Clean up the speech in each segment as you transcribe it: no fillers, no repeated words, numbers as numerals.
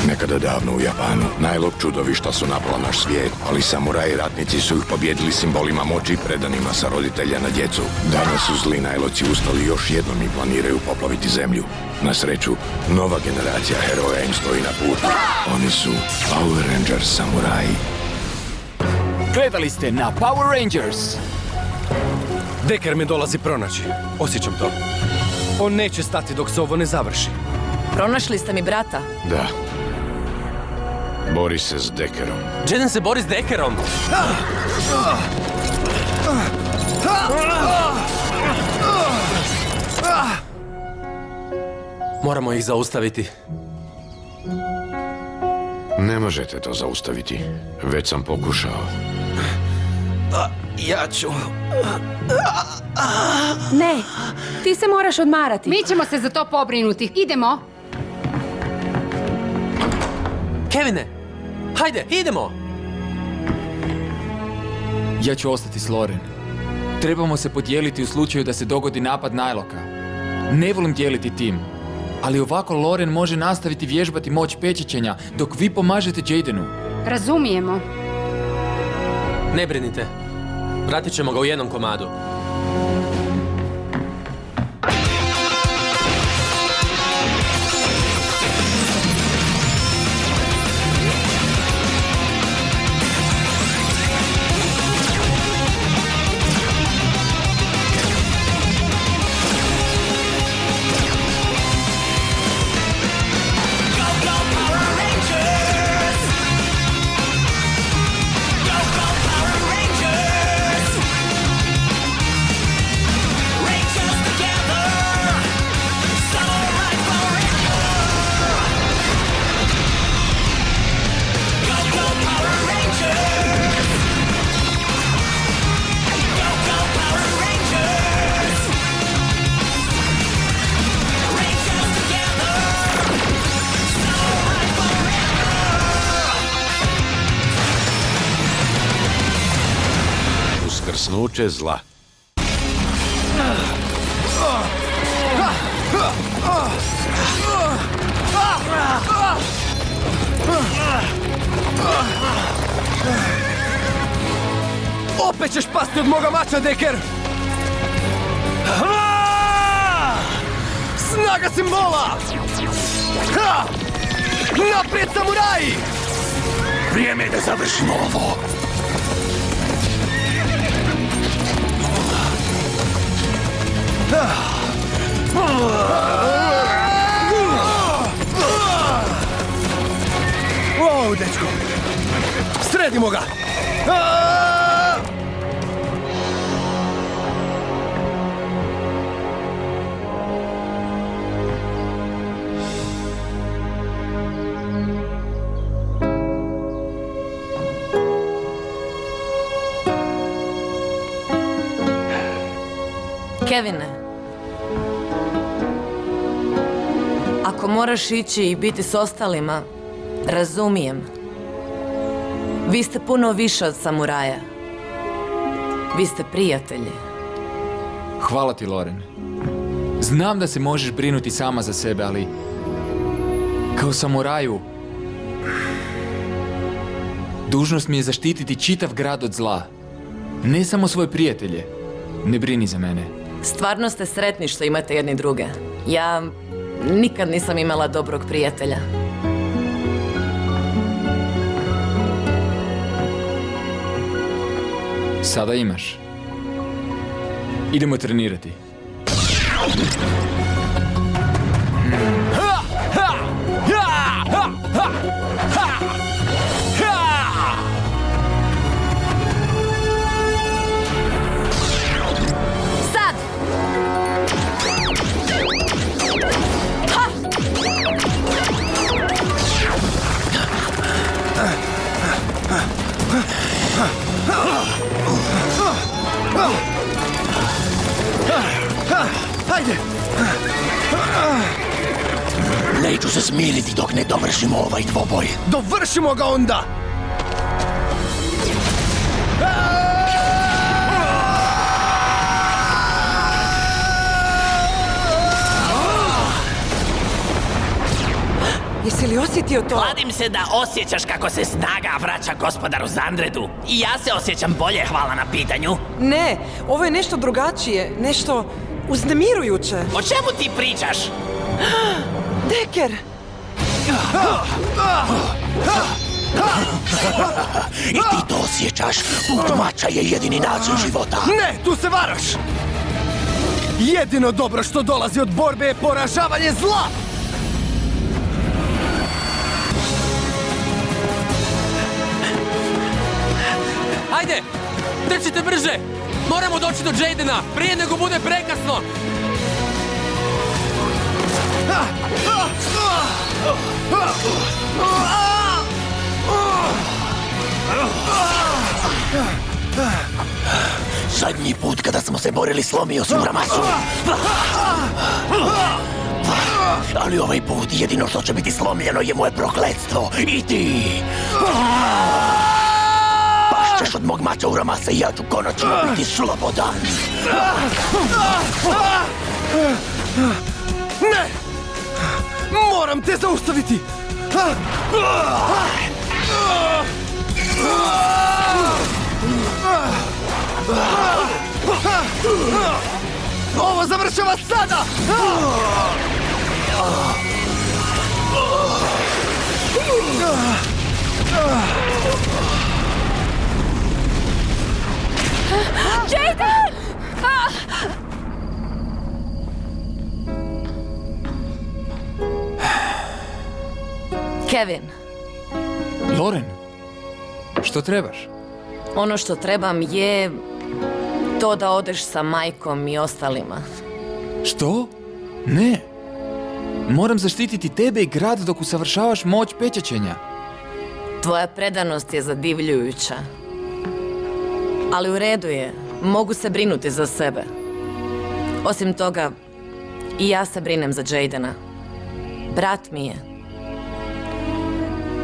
Nekada davno u Japanu najlog čudovišta su napala naš svijet, ali samuraji ratnici su ih pobjedili simbolima moći predanima sa roditelja na djecu. Danas su zli najloci ustali još jednom i planiraju poplaviti zemlju. Na sreću, nova generacija heroja im stoji na putu. Oni su Power Rangers samuraji. Gledali ste na Power Rangers. Decker me dolazi pronaći. Osjećam to. On neće stati dok se ovo ne završi. Pronašli ste mi brata? Da. Bori se s Deckerom. Jaden se bori s Deckerom! Moramo ih zaustaviti. Ne možete to zaustaviti. Već sam pokušao. Ja ću... Ne, ti se moraš odmarati. Mi ćemo se za to pobrinuti. Idemo. Kevine! Hajde, idemo! Ja ću ostati s Loren. Trebamo se podijeliti u slučaju da se dogodi napad Nyloka. Ne volim dijeliti tim, ali ovako Loren može nastaviti vježbati moć pečećenja dok vi pomažete Jadenu. Razumijemo. Ne brinite. Vratit ćemo ga u jednom komadu. Uskrsnuće zla. Opet ćeš pasti od moga mača, Decker! Snaga simbola! Naprijed, samuraji! Vrijeme je da završimo ovo. Wow, dečko! Sredimo ga! Kevine, ako moraš ići i biti s ostalima, razumijem. Vi ste puno više od samuraja. Vi ste prijatelji. Hvala ti, Loren. Znam da se možeš brinuti sama za sebe, ali kao samuraju dužnost mi je zaštititi čitav grad od zla. Ne samo svoje prijatelje. Ne brini za mene. Stvarno ste sretni što imate jedni druge. Ja nikad nisam imala dobrog prijatelja. Sada imaš. Idemo trenirati. Sad! Hajde! Neću se smiriti dok ne dovršimo ovaj dvoboj. Dovršimo ga onda! Jesi li osjetio to? Kladim se da osjećaš kako se snaga vraća gospodaru Zandredu. I ja se osjećam bolje, hvala na pitanju. Ne, ovo je nešto drugačije, nešto uznemirujuće. O čemu ti pričaš? Deker! I ti to osjećaš? Put mača je jedini način života. Ne, tu se varaš! Jedino dobro što dolazi od borbe je poražavanje zla! Ajde! Trčite brže! Moramo doći do Jaidena, prije nego bude prekasno! Zadnji put kada smo se borili slomio si Uramasu. Ali ovaj put jedino što će biti slomljeno je moje prokletstvo. I ti! Pašćeš od mog mača Uramasa i ja ću konačno biti slobodan. Ne! Moram te zaustaviti! Ovo završava sada! Jaiden! Kevin, Loren, što trebaš? ono što trebam je to da odeš sa majkom i ostalima. Što? Ne. Moram zaštititi tebe i grad dok usavršavaš moć pečaćenja. Tvoja predanost je zadivljujuća. Ali u redu je, mogu se brinuti za sebe. Osim toga, i ja se brinem za Jaidena. Brat mi je.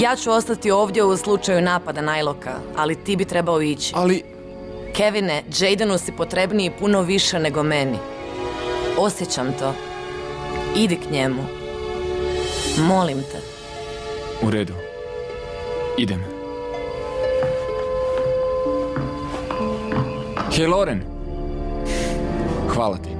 Ja ću ostati ovdje u slučaju napada Nyloka, ali ti bi trebao ići. Ali... Kevine, Jaidenu si potrebniji puno više nego meni. Osjećam to. Idi k njemu. Molim te. U redu. Idem. Hej, Loren. Hvala ti.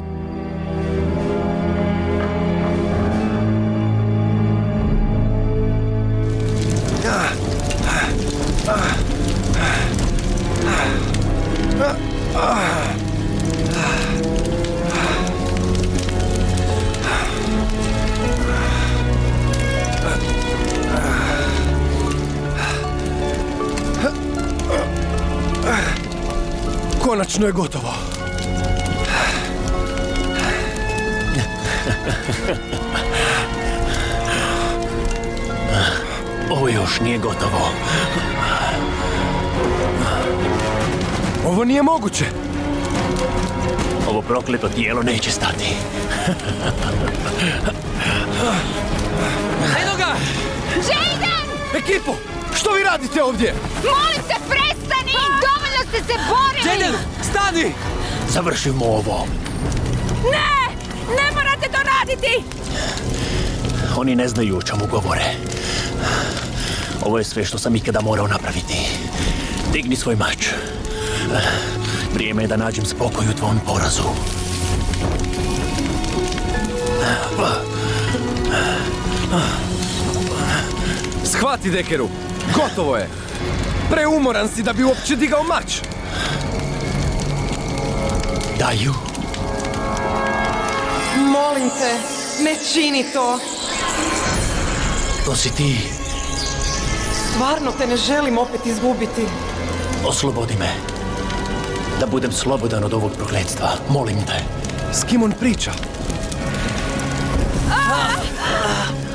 Konačno je gotovo. Ovo još nije gotovo. Ovo nije moguće. Ovo prokleto tijelo neće stati. Eno ga! Jaiden! Ekipo, što vi radite ovdje? Molim te, prestani! Dovoljno ste se borili! Jaiden, stani! Završimo ovo. Ne! Ne morate to raditi! Oni ne znaju o čemu govore. Ovo je sve što sam ikada morao napraviti. Digni svoj mač. Vrijeme je da nađem spokoj u tvom porazu. Shvati, Dekeru. Gotovo je. Preumoran si da bi uopće digao mač. Daju. Molim te, ne čini to. To si ti. Stvarno te ne želim opet izgubiti. Oslobodi me. Da budem slobodan od ovog prokletstva. Molim te. S kim on priča?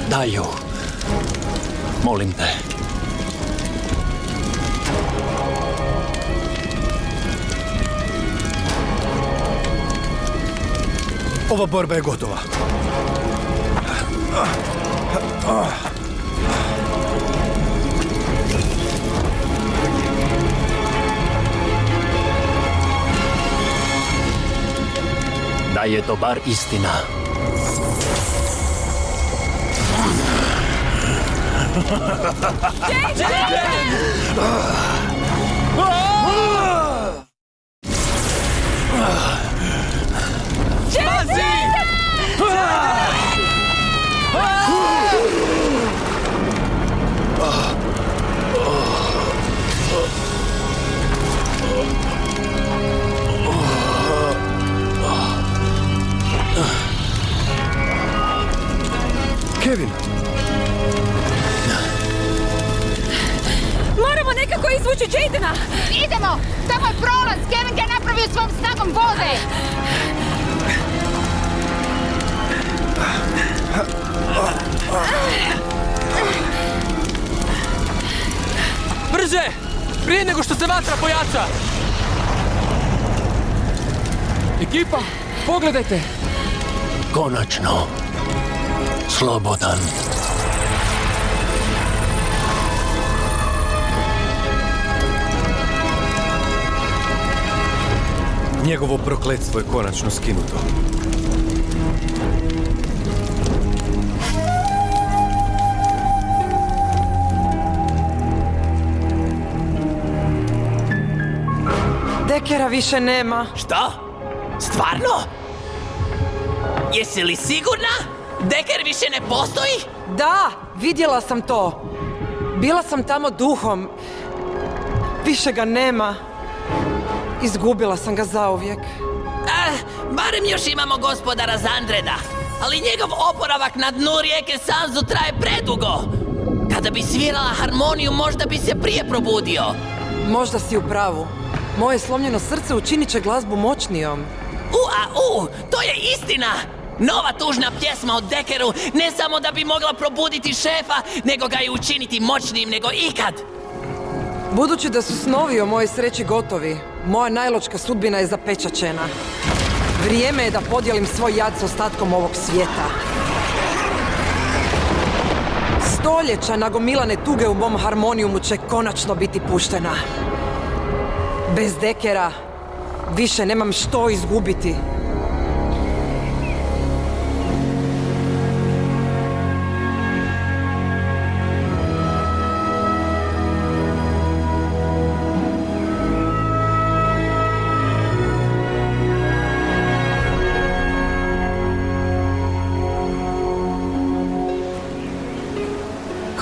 Daju. Molim te. Ova borba je gotova. Da je to bar istina. Kevin! Moramo nekako izvući Jadena! Idemo! Tamo je prolaz! Kevin ga je napravio svom snagom vode! Brže! Prije nego što se vatra pojača! Ekipa, pogledajte! Konačno. Slobodan. Njegovo prokletstvo je konačno skinuto. Dekera više nema. Što? Stvarno? Jesi li sigurna? Deker više ne postoji? Da, vidjela sam to. Bila sam tamo duhom. Više ga nema. Izgubila sam ga zauvijek. Barem još imamo gospodara Zandreda. Ali njegov oporavak na dnu rijeke Sanzu traje predugo. Kada bi svirala harmoniju, možda bi se prije probudio. Možda si u pravu. Moje slomljeno srce učinit će glazbu moćnijom. To je istina! Nova tužna pjesma o Dekeru ne samo da bi mogla probuditi šefa, nego ga i učiniti moćnijim nego ikad. Budući da su snovi o mojoj sreći gotovi, moja najločka sudbina je zapečaćena. Vrijeme je da podijelim svoj jad s ostatkom ovog svijeta. Stoljeća nagomilane tuge u mom harmonijumu će konačno biti puštena. Bez Dekera više nemam što izgubiti.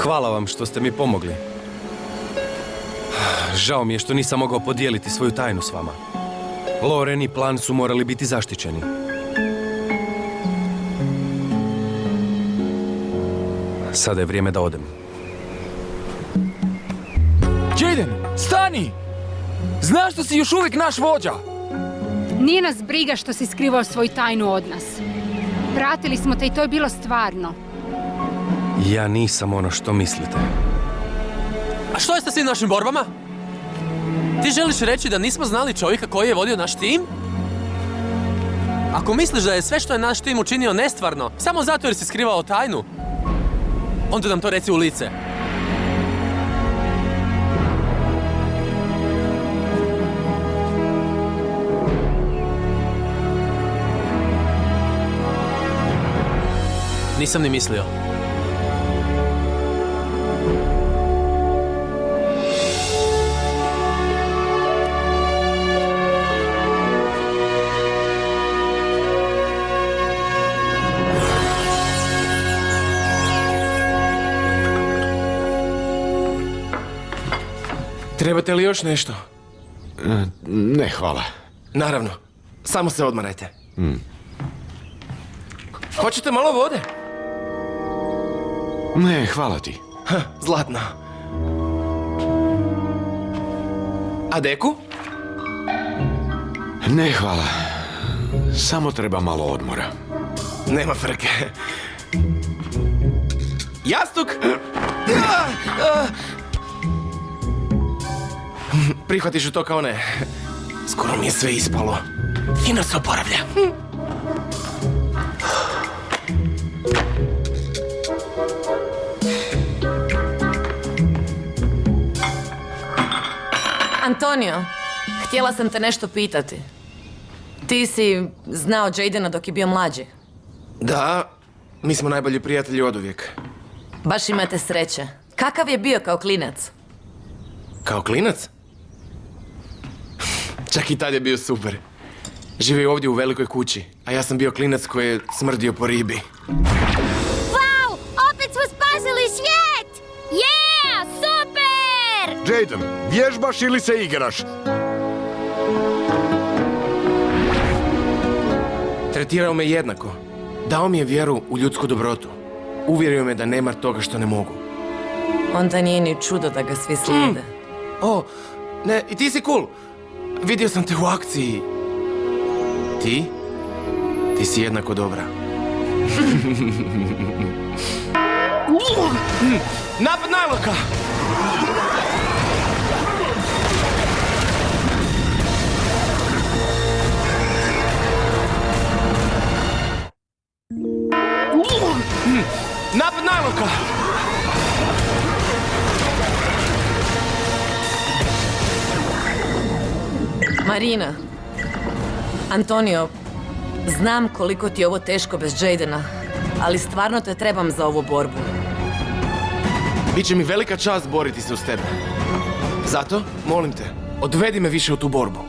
Hvala vam što ste mi pomogli. Žao mi je što nisam mogao podijeliti svoju tajnu s vama. Loren i plan su morali biti zaštićeni. Sada je vrijeme da odem. Jaden, stani! Znaš da si još uvijek naš vođa! Nije nas briga što si skrivao svoju tajnu od nas. Pratili smo te i to je bilo stvarno. Ja nisam ono što mislite. A što je sa svim našim borbama? Ti želiš reći da nismo znali čovjeka koji je vodio naš tim? Ako misliš da je sve što je naš tim učinio nestvarno, samo zato jer si skrivao tajnu, onda nam to reci u lice. Nisam ni mislio. Trebate li još nešto? Ne, hvala. Naravno. Samo se odmarajte. Hoćete malo vode? Ne, hvala ti. Zlatno. A deku? Ne, hvala. Samo treba malo odmora. Nema frke. Jastuk! Prihvatiš u to kao ne. Skoro mi je sve ispalo. Fino se oporavlja. Antonio, htjela sam te nešto pitati. Ti si znao Jadena dok je bio mlađi. Da, mi smo najbolji prijatelji oduvijek. Baš imate sreće. Kakav je bio kao klinac? Kao klinac? Čak i tad je bio super. Živio je ovdje u velikoj kući, a ja sam bio klinac koji je smrdio po ribi. Wow! Opet smo spasili svijet! Yeah! Super! Jaden, vježbaš ili se igraš? Tretirao me jednako. Dao mi je vjeru u ljudsku dobrotu. Uvjerio me da nema toga što ne mogu. Onda nije ni čudo da ga svi slijede. O, ne, i ti si cool. Vidio sam te u akciji. Ti si jednako dobra. Napad Nyloka! Napad Nyloka! Marina, Antonio, znam koliko ti je ovo teško bez Jadena, ali stvarno te trebam za ovu borbu. Biće mi velika čast boriti se uz tebe. Zato, molim te, odvedi me više u tu borbu.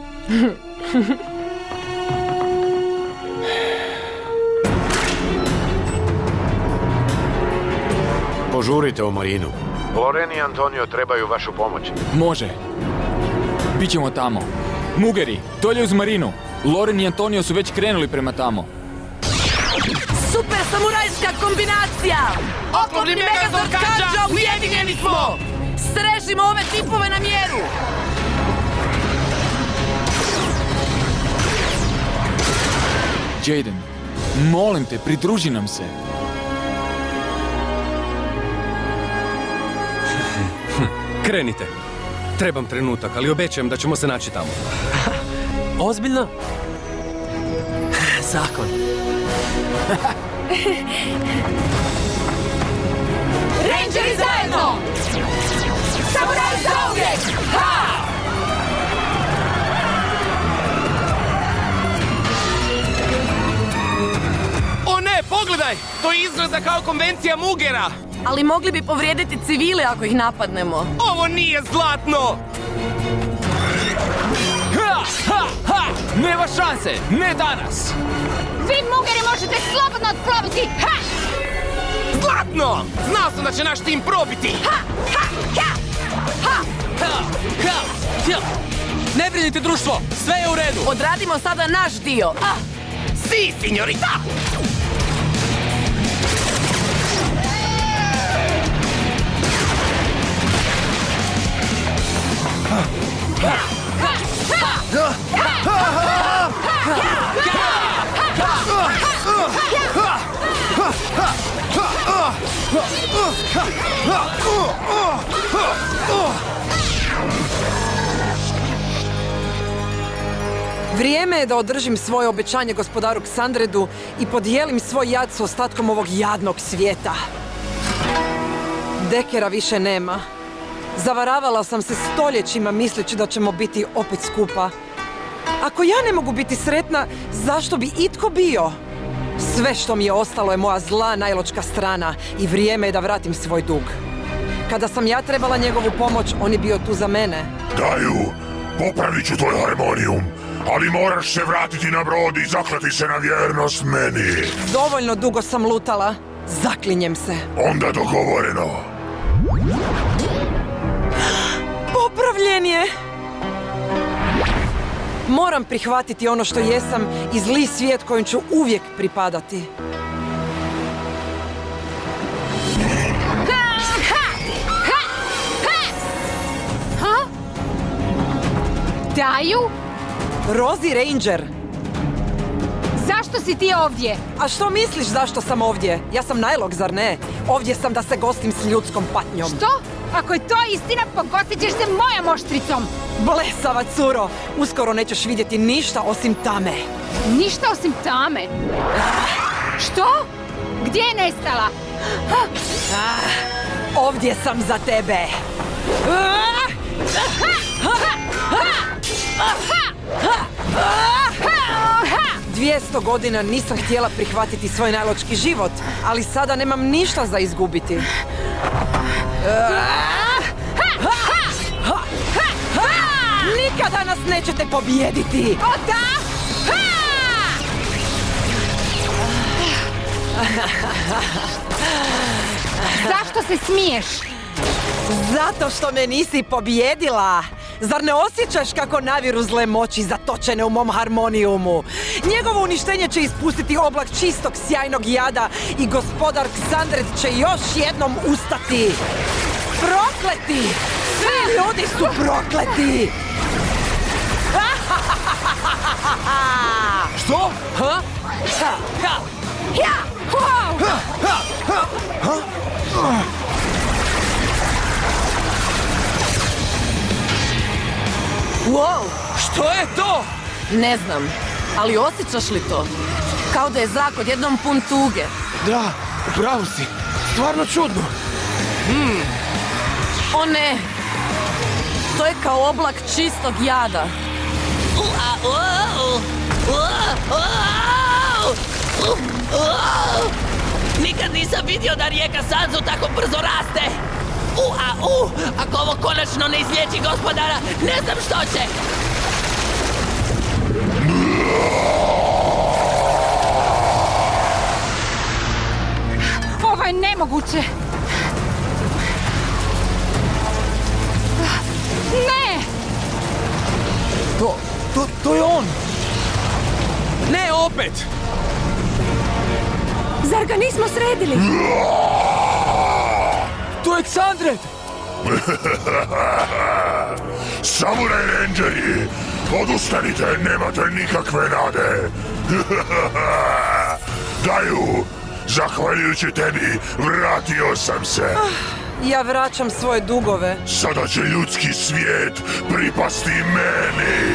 Požurite u Marinu. Loren i Antonio trebaju vašu pomoć. Može. Bićemo tamo. Mugeri, dolje uz Marinu. Loren i Antonio su već krenuli prema tamo. Super samurajska kombinacija! Oklopni Megazord Kanđa, ujedinjeni smo! Srežimo ove tipove na mjeru! Jaden, molim te, pridruži nam se. Krenite. Trebam trenutak, ali obećajem da ćemo se naći tamo. Ozbiljno? Zakon. Rangeri zajedno! Samuraj zauvijek! Ha! O ne, pogledaj! To izgleda kao konvencija Mugera! Ali mogli bi povrijediti civile ako ih napadnemo. Ovo nije zlatno! Ha, ha, ha! Nema šanse, ne danas! Vi mugeri možete slobodno otploviti! Ha! Zlatno! Znao sam da će naš tim probiti! Ha! Ha! Ha! Ha! Ha! Ha! Ha! Ne brinite, društvo! Sve je u redu! Odradimo sada naš dio! Si, signorita! Vrijeme je da održim svoje obećanje gospodaru Ksandredu i podijelim svoj jad s ostatkom ovog jadnog svijeta. Dekera više nema. Zavaravala sam se stoljećima misleći da ćemo biti opet skupa. Ako ja ne mogu biti sretna, zašto bi itko bio? Sve što mi je ostalo je moja zla najločka strana i vrijeme je da vratim svoj dug. Kada sam ja trebala njegovu pomoć, on je bio tu za mene. Daju, popravit ću tvoj harmonijum, ali moraš se vratiti na brod i zaklati se na vjernost meni. Dovoljno dugo sam lutala. Zaklinjem se. Onda dogovoreno. Popravljen je! Moram prihvatiti ono što jesam i zli svijet kojim ću uvijek pripadati. Daju? Rosie Ranger! Zašto si ti ovdje? A što misliš zašto sam ovdje? Ja sam Nylok, zar ne? Ovdje sam da se gostim s ljudskom patnjom. Što? Ako je to istina, pogostit ćeš se mojom oštricom! Blesava curo! Uskoro nećeš vidjeti ništa osim tame. Ništa osim tame? Što? Gdje je nestala? Ovdje sam za tebe! 200 godina nisam htjela prihvatiti svoj najločki život, ali sada nemam ništa za izgubiti. Nikada nas nećete pobijediti! O da! Zašto se smiješ? Zato što me nisi pobjedila! Zar ne osjećaš kako naviru zle moći zatočene u mom harmonijumu? Njegovo uništenje će ispustiti oblak čistog sjajnog jada i gospodar Ksandred će još jednom ustati! Prokleti! Svi ljudi su prokleti! Što? Ha? Wow! Što je to? Ne znam, ali osjećaš li to? Kao da je zrak odjednom pun tuge. Da, upravo si. Stvarno čudno. O ne! To je kao oblak čistog jada. Nikad nisam vidio da rijeka Sanzu tako brzo raste. Ako ovo konačno ne izliječi gospodara, ne znam što će. Ovo je nemoguće. Ne! To je on! Ne, opet! Zar ga nismo sredili? To je Ksandred! Samuraj Rangeri, odustanite, nemate nikakve nade. Daju, zahvaljujući tebi, vratio sam se. Ja vraćam svoje dugove. Sada će ljudski svijet pripasti meni.